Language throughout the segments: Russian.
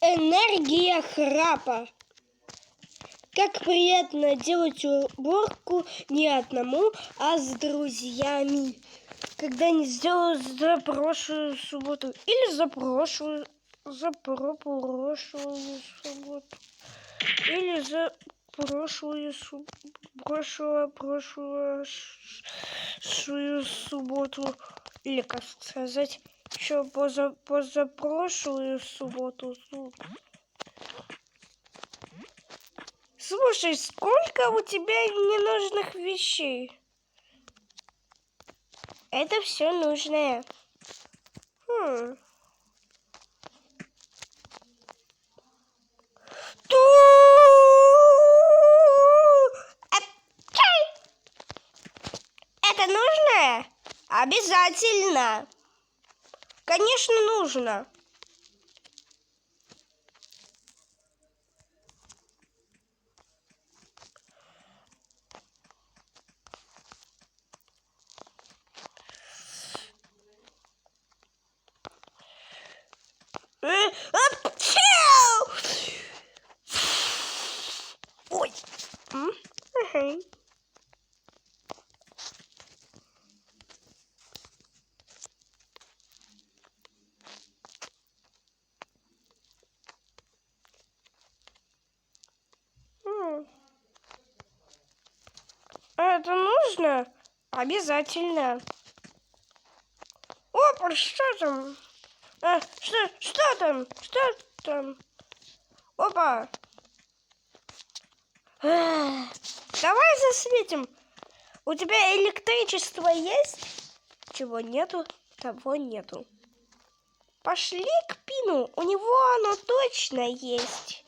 Энергия храпа. Как приятно делать уборку не одному, а с друзьями. Когда не сделал за прошлую субботу или за прошлую субботу или за прошлую субботу, или как сказать, еще позапрошлую субботу. Слушай, сколько у тебя ненужных вещей? Это все нужное. Это нужно? Обязательно. Конечно, нужно. Ой. Это нужно? Обязательно. Опа, что там? Что там? Что там? Опа. Давай засветим. У тебя электричество есть? Чего нету, того нету. Пошли к Пину. У него оно точно есть.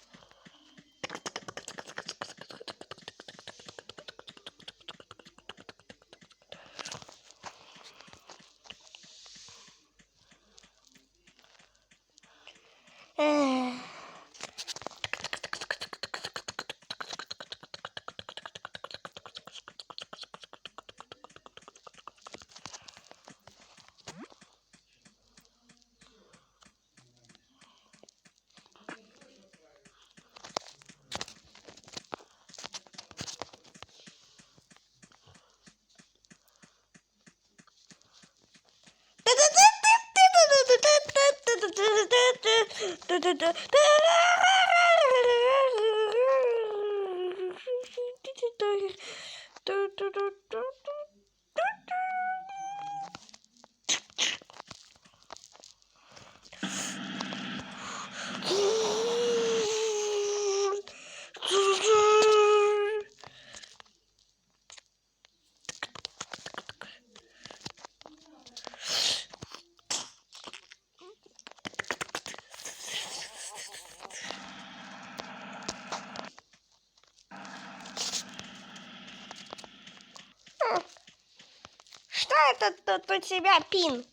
Что это тут у тебя, Пин?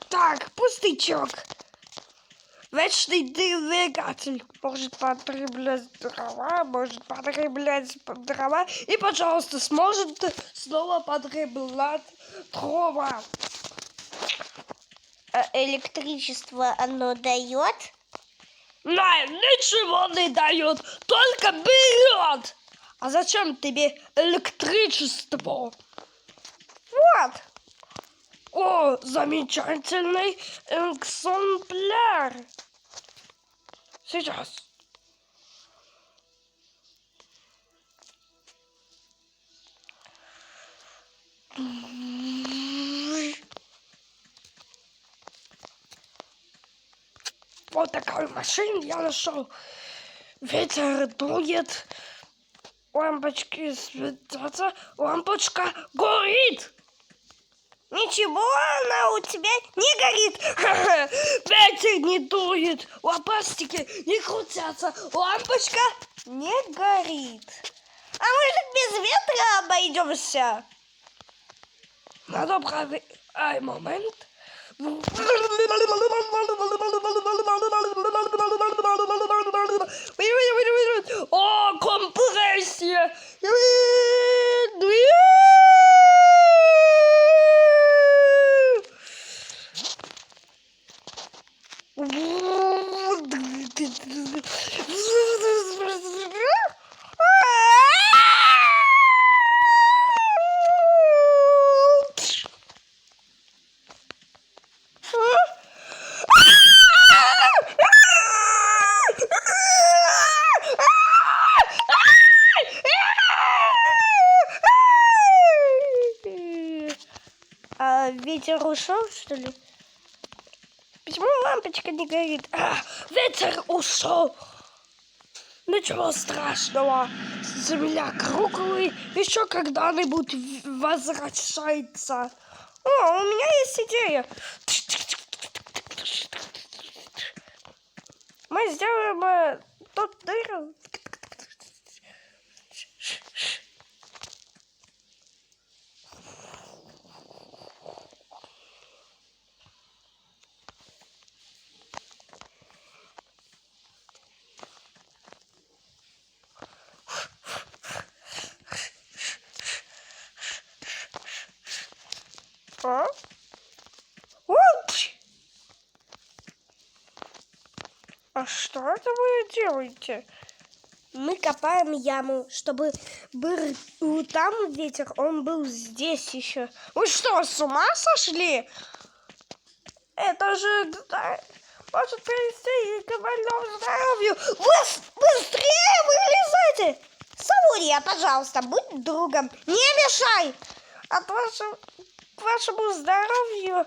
Так, пустячок. Вечный двигатель может потреблять дрова, и, пожалуйста, сможет снова потреблять дрова. А электричество оно дает? Нет, ничего не дает, только берет. А зачем тебе электричество? Вот. О, замечательный экземпляр. Сейчас. Вот такой машину я нашел. Ветер дует, лампочки светятся, лампочка горит. Ничего, она у тебя не горит. Ветер не дует, лампочки не крутятся, лампочка не горит. А может, без ветра обойдемся? Надо проверить момент. О, компрессия! А ветер ушел, что ли? Почему лампочка не горит? Ветер ушел. Ничего страшного. Земля круглая. Еще когда-нибудь возвращается. О, у меня есть идея. Мы сделаем тот дыру. А? А что это вы делаете? Мы копаем яму, чтобы был там ветер, он был здесь еще. Вы что, с ума сошли? Это же может привести к больному здоровью. Быстрее вылезайте! Савурия, пожалуйста, будь другом. Не мешай! От вашему здоровью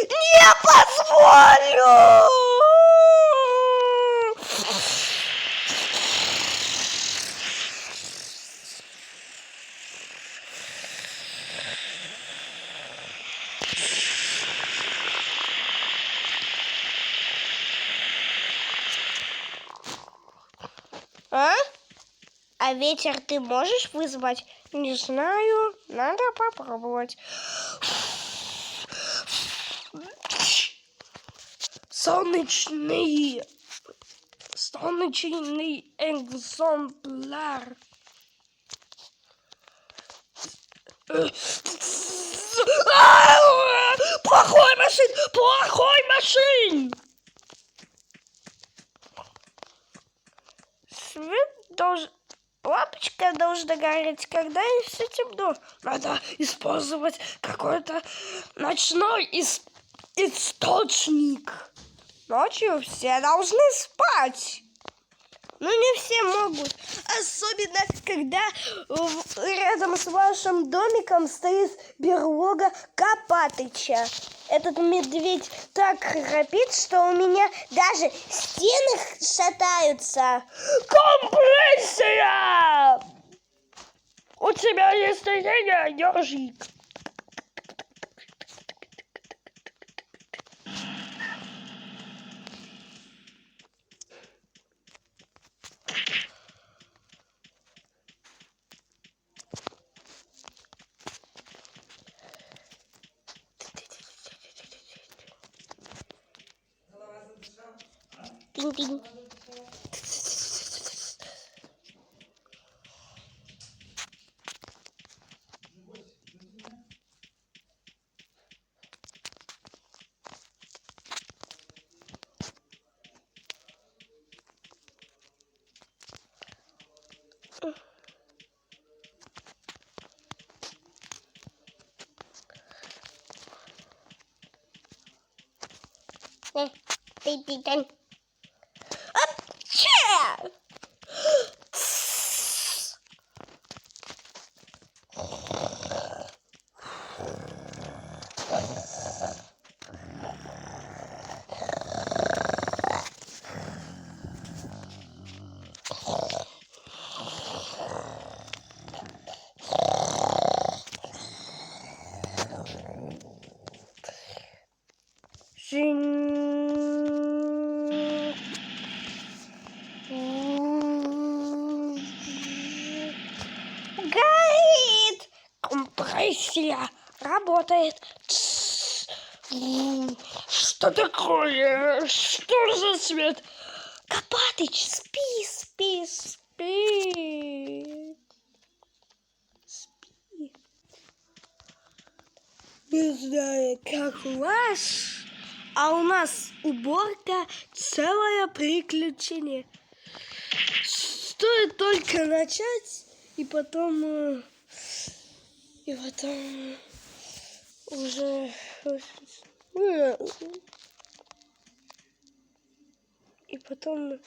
не позволю! А ветер ты можешь вызвать? Не знаю, надо попробовать. Солнечный экземпляр. Плохой машин! Лампочка должна гореть, когда все темно. Надо использовать какой-то ночной источник. Ночью все должны спать. Но не все могут. Особенно, когда рядом с вашим домиком стоит берлога Копатыча. Этот медведь так храпит, что у меня даже стены шатаются. Компрессия! У тебя есть идея, ежик? Пинь-пинь. Пинь-пинь. Горит! Компрессия работает. Что такое? Что за свет? Копатыч, спи, спи, спи. Спи. Не знаю, как у вас, а у нас уборка целое приключение. Стоит только начать, и потом уже и потом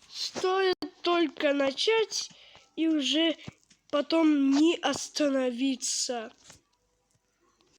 стоит только начать, и уже потом не остановиться.